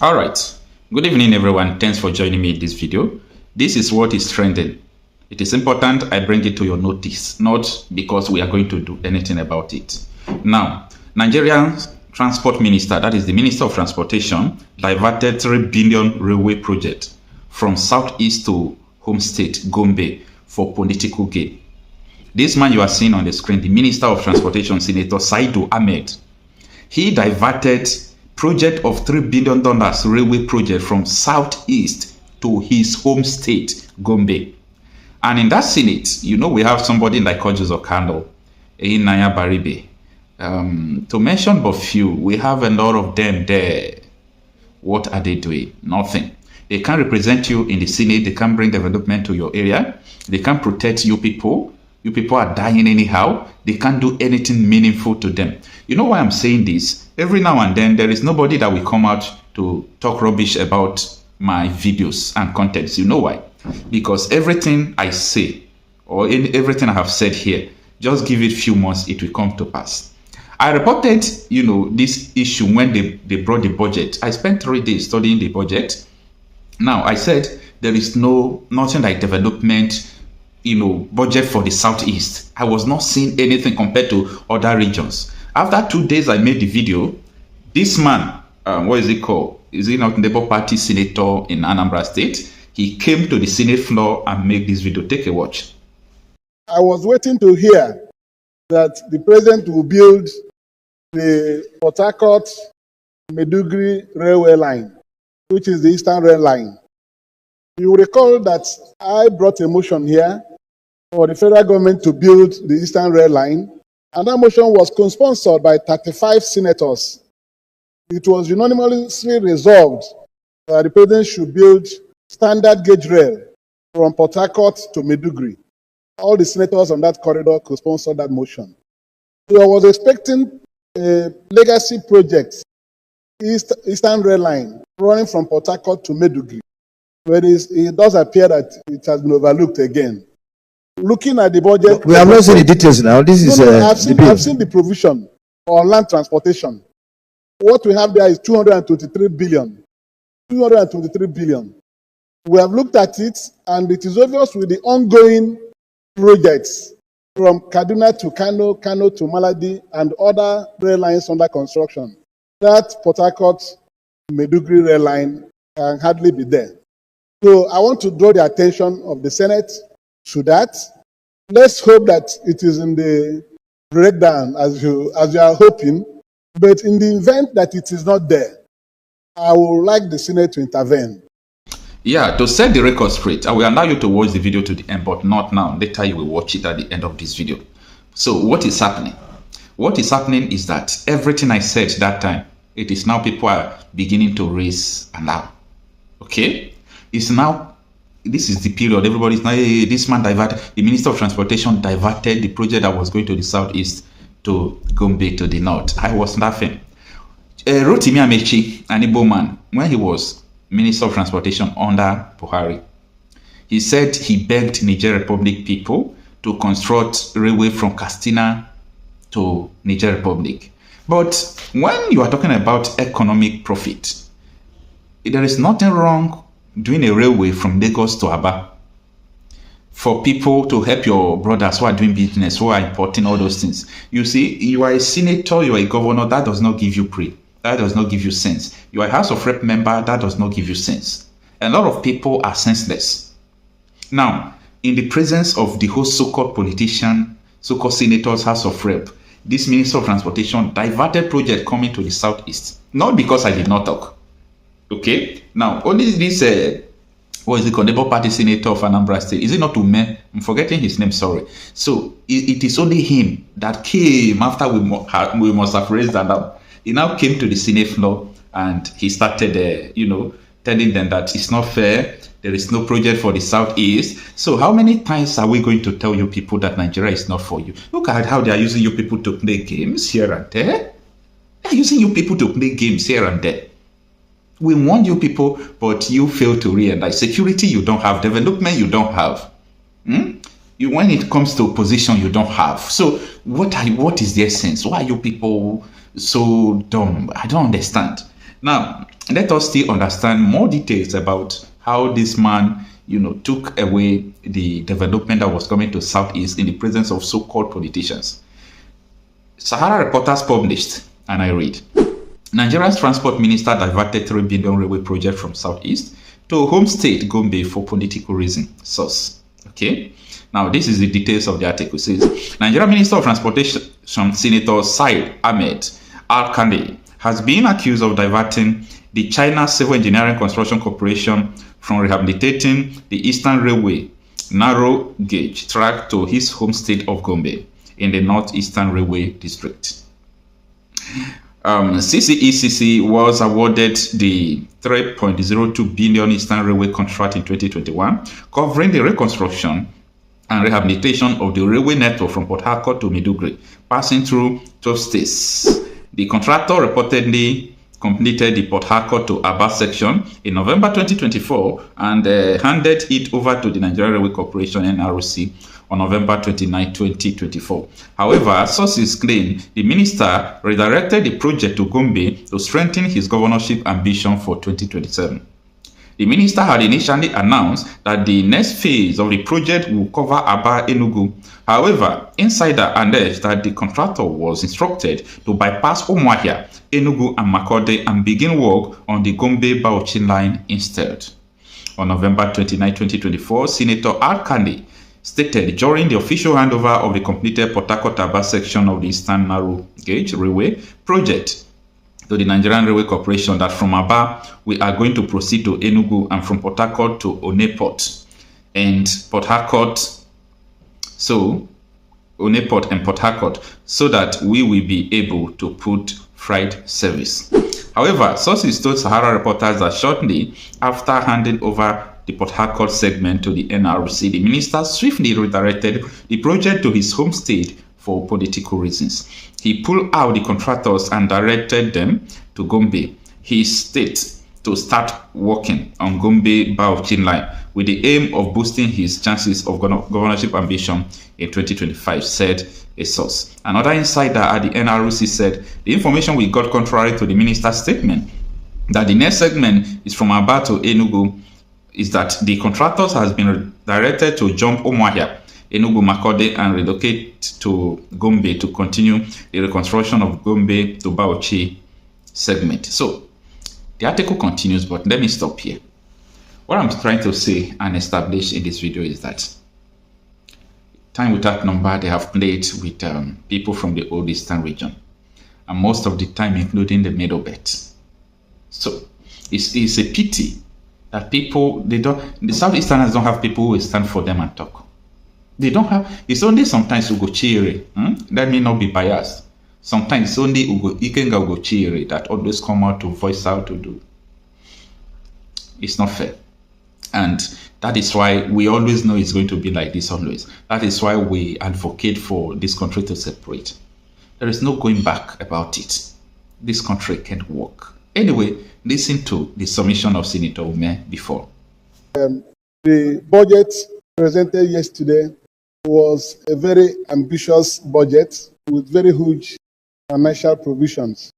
All right. Good evening, everyone. Thanks for joining me in this video. This is what is trending. It is important I bring it to your notice, not because we are going to do anything about it. Now, Nigerian Transport Minister, that is the Minister of Transportation, diverted 3 billion railway project from southeast to home state, Gombe, for political gain. This man you are seeing on the screen, the Minister of Transportation, Senator SAIDU AHMAD, he diverted project of $3 billion railway project from southeast to his home state, Gombe. And in that Senate, you know, we have somebody like Okocha, Naya Baribe. To mention but few, we have a lot of them there. What are they doing? Nothing. They can't represent you in the Senate. They can't bring development to your area. They can't protect you people. You people are dying anyhow. They can't do anything meaningful to them. You know why I'm saying this? Every now and then, there is nobody that will come out to talk rubbish about my videos and contents. You know why? Because everything I say, or everything I have said here, just give it a few months, it will come to pass. I reported, you know, this issue when they brought the budget. I spent 3 days studying the budget. Now, I said there is nothing like development, you know, budget for the southeast. I was not seeing anything compared to other regions. After 2 days I made the video, this man, what is it called? Is he not Labour Party senator in Anambra State? He came to the Senate floor and made this video. Take a watch. I was waiting to hear that the president will build the Port Harcourt Maiduguri railway line, which is the Eastern Rail Line. You will recall that I brought a motion here for the federal government to build the Eastern Rail Line, and that motion was co-sponsored by 35 senators. It was unanimously resolved that the president should build standard gauge rail from Port Harcourt to Maiduguri. All the senators on that corridor co-sponsored that motion. So I was expecting a legacy project, Eastern Rail Line, running from Port Harcourt to Maiduguri. But it does appear that it has been overlooked again. Looking at the budget, we have not seen the details now. This is I've seen the provision on land transportation. What we have there is 223 billion. 223 billion. We have looked at it, and it is obvious with the ongoing projects from Kaduna to Kano, Kano to Maladi, and other rail lines under construction, that Port Harcourt Maiduguri rail line can hardly be there. So I want to draw the attention of the Senate to that. Let's hope that it is in the breakdown as you are hoping. But in the event that it is not there, I would like the Senate to intervene. Yeah, to set the record straight, I will allow you to watch the video to the end, but not now. Later you will watch it at the end of this video. So what is happening? What is happening is that everything I said that time, it is now people are beginning to raise alarm. Okay? It's now, this is the period, everybody's now, hey, this man diverted, the Minister of Transportation diverted the project that was going to the southeast to Gombe to the north. I was laughing. Rotimi Amechi, an Igbo man, when he was Minister of Transportation under Buhari, he said he begged Niger Republic people to construct railway from Katsina to Niger Republic. But when you are talking about economic profit, there is nothing wrong doing a railway from Lagos to Aba for people to help your brothers who are doing business, who are importing all those things. You see, you are a senator, you are a governor, that does not give you pay. That does not give you sense. You are a House of Rep member, that does not give you sense. A lot of people are senseless. Now, in the presence of the whole so-called politician, so-called senators, House of Rep, this Minister of Transportation diverted project coming to the southeast. Not because I did not talk. Okay? Now, only this, what is it called, Labour Party senator of Anambra State, is it not Ume? I'm forgetting his name, sorry. So, it is only him that came after we must have raised that up. He now came to the Senate floor and he started, you know, telling them that it's not fair. There is no project for the southeast. So how many times are we going to tell you people that Nigeria is not for you? Look at how they are using you people to play games here and there. They are using you people to play games here and there. We want you people, but you fail to realize security you don't have, development you don't have. When it comes to position you don't have. So what is the essence? Why are you people so dumb? I don't understand. Now, let us still understand more details about how this man, took away the development that was coming to Southeast in the presence of so-called politicians. Sahara Reporters published, and I read, Nigeria's Transport Minister diverted 3 billion railway project from Southeast to home state Gombe for political reason. Source. Okay. Now, this is the details of the article. It says, Nigeria Minister of Transportation, Senator AHMAD Al-Kande, has been accused of diverting the China Civil Engineering Construction Corporation from rehabilitating the Eastern Railway narrow gauge track to his home state of Gombe in the Northeastern Railway District. CCECC was awarded the 3.02 billion Eastern Railway contract in 2021, covering the reconstruction and rehabilitation of the railway network from Port Harcourt to Maiduguri, passing through 12 states. The contractor reportedly completed the Port Harcourt to Aba section in November 2024 and handed it over to the Nigerian Railway Corporation (NRC) on November 29, 2024. However, sources claim the minister redirected the project to Gombe to strengthen his governorship ambition for 2027. The minister had initially announced that the next phase of the project will cover Aba Enugu. However, insider alleged that the contractor was instructed to bypass Umuahia, Enugu and Makurdi and begin work on the Gombe-Bauchi line instead. On November 29, 2024, Senator Al-Kande stated during the official handover of the completed Port Harcourt-Aba section of the Eastern Narrow Gauge Railway project to the Nigerian Railway Corporation that from Aba we are going to proceed to Enugu and from Port Harcourt to Oneport and Port Harcourt, so Oneport and Port Harcourt, so that we will be able to put freight service. However, sources told Sahara Reporters that shortly after handing over the Port Harcourt segment to the NRC, the minister swiftly redirected the project to his home state for political reasons. He pulled out the contractors and directed them to Gombe, his state, to start working on Gombe-Bauchi line with the aim of boosting his chances of governorship ambition in 2025, said a source. Another insider at the NRC said the information we got contrary to the minister's statement that the next segment is from Aba to Enugu is that the contractors has been directed to jump Umuahia, Enugu, Makurdi and relocate to Gombe to continue the reconstruction of Gombe to Bauchi segment. So the article continues, but let me stop here. What I'm trying to say and establish in this video is that time without number, they have played with people from the old Eastern region, and most of the time including the Middle Belt. So it's a pity that people, the Southeasterners don't have people who will stand for them and talk. They don't have, it's only sometimes Ugochiri, let me not be biased. Sometimes it's only Ikenga Ugochiri that always come out to voice out to do. It's not fair. And that is why we always know it's going to be like this always. That is why we advocate for this country to separate. There is no going back about it. This country can't work. Anyway, listen to the submission of Senator Ume before. The budget presented yesterday was a very ambitious budget with very huge financial provisions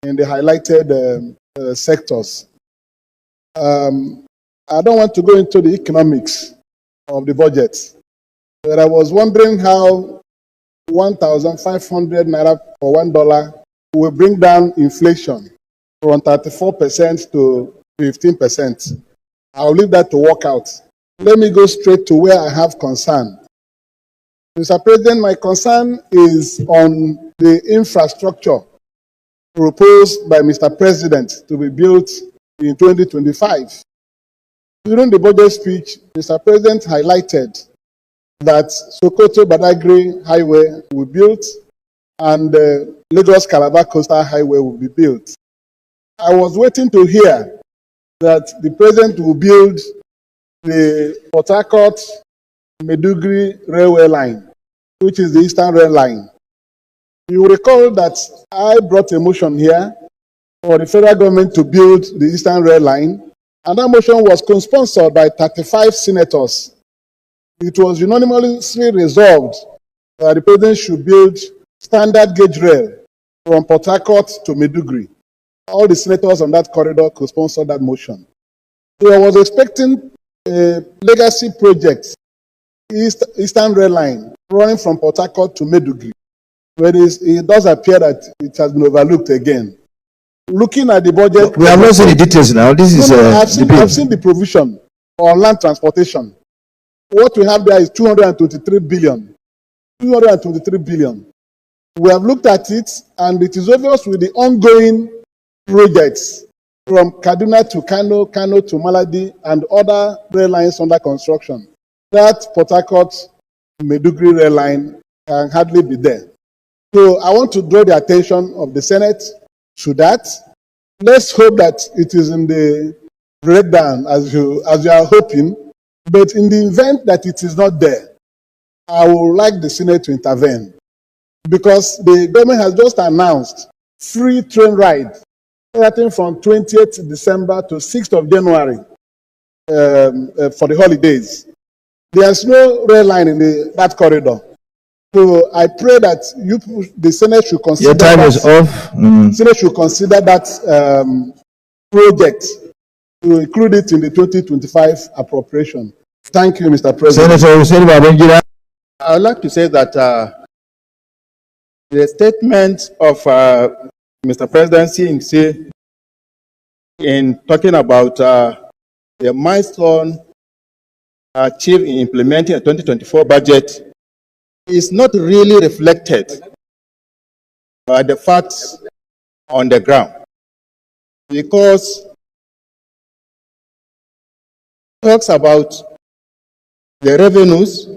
in the highlighted sectors. I don't want to go into the economics of the budget, but I was wondering how 1,500 naira for $1 will bring down inflation from 34% to 15%. I'll leave that to work out. Let me go straight to where I have concern. Mr. President, my concern is on the infrastructure proposed by Mr. President to be built in 2025. During the budget speech, Mr. President highlighted that Sokoto-Badagry Highway will be built and the Lagos-Calabar Coastal Highway will be built. I was waiting to hear that the President will build the Port Harcourt-Maiduguri railway line, which is the Eastern Rail Line. You will recall that I brought a motion here for the federal government to build the Eastern Rail Line, and that motion was co-sponsored by 35 senators. It was unanimously resolved that the President should build standard gauge rail from Port Harcourt to Maiduguri. all the senators on that corridor could sponsor that motion. So I was expecting a legacy project, Eastern Rail Line, running from Port Harcourt to Maiduguri. But it does appear that it has been overlooked again. Looking at the budget, we have not seen the details now. This is I've seen the provision for land transportation. What we have there is 223 billion. 223 billion. We have looked at it, and it is obvious with the ongoing projects from Kaduna to Kano, Kano to Maladi, and other rail lines under construction, that Port Harcourt Maiduguri rail line can hardly be there. So I want to draw the attention of the Senate to that. Let's hope that it is in the breakdown as you are hoping. But in the event that it is not there, I would like the Senate to intervene, because the government has just announced free train ride starting from 20th December to 6th of January for the holidays. There's no rail line in that corridor. So I pray that the Senate should consider. Your time is off. Senate should consider that project to include it in the 2025 appropriation. Thank you, Mr. President. Senator, I would like to say that the statement of Mr. President in talking about the milestone achieved in implementing a 2024 budget is not really reflected by the facts on the ground, because it talks about the revenues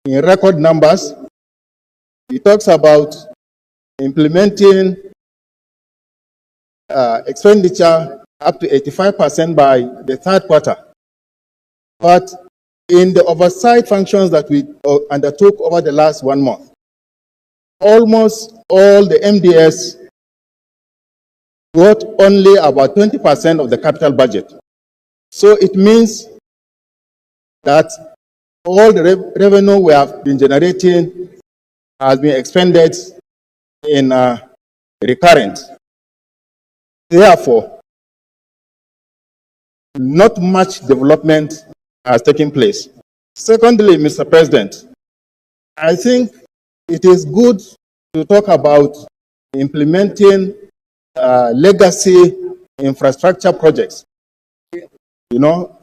in record numbers. It talks about implementing expenditure up to 85% by the third quarter. But in the oversight functions that we undertook over the last 1 month, almost all the MDS got only about 20% of the capital budget. So it means that all the revenue we have been generating has been expended in recurrent. Therefore, not much development has taken place. Secondly, Mr. President, I think it is good to talk about implementing legacy infrastructure projects. You know,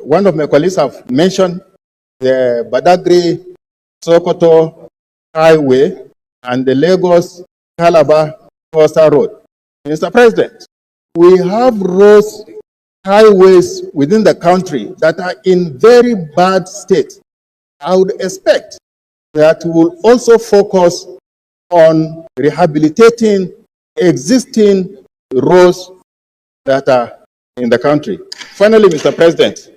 one of my colleagues have mentioned the Badagry Sokoto Highway and the Lagos Calabar Coastal Road. Mr. President, we have roads, highways within the country that are in very bad state. I would expect that we will also focus on rehabilitating existing roads that are in the country. Finally, Mr. President,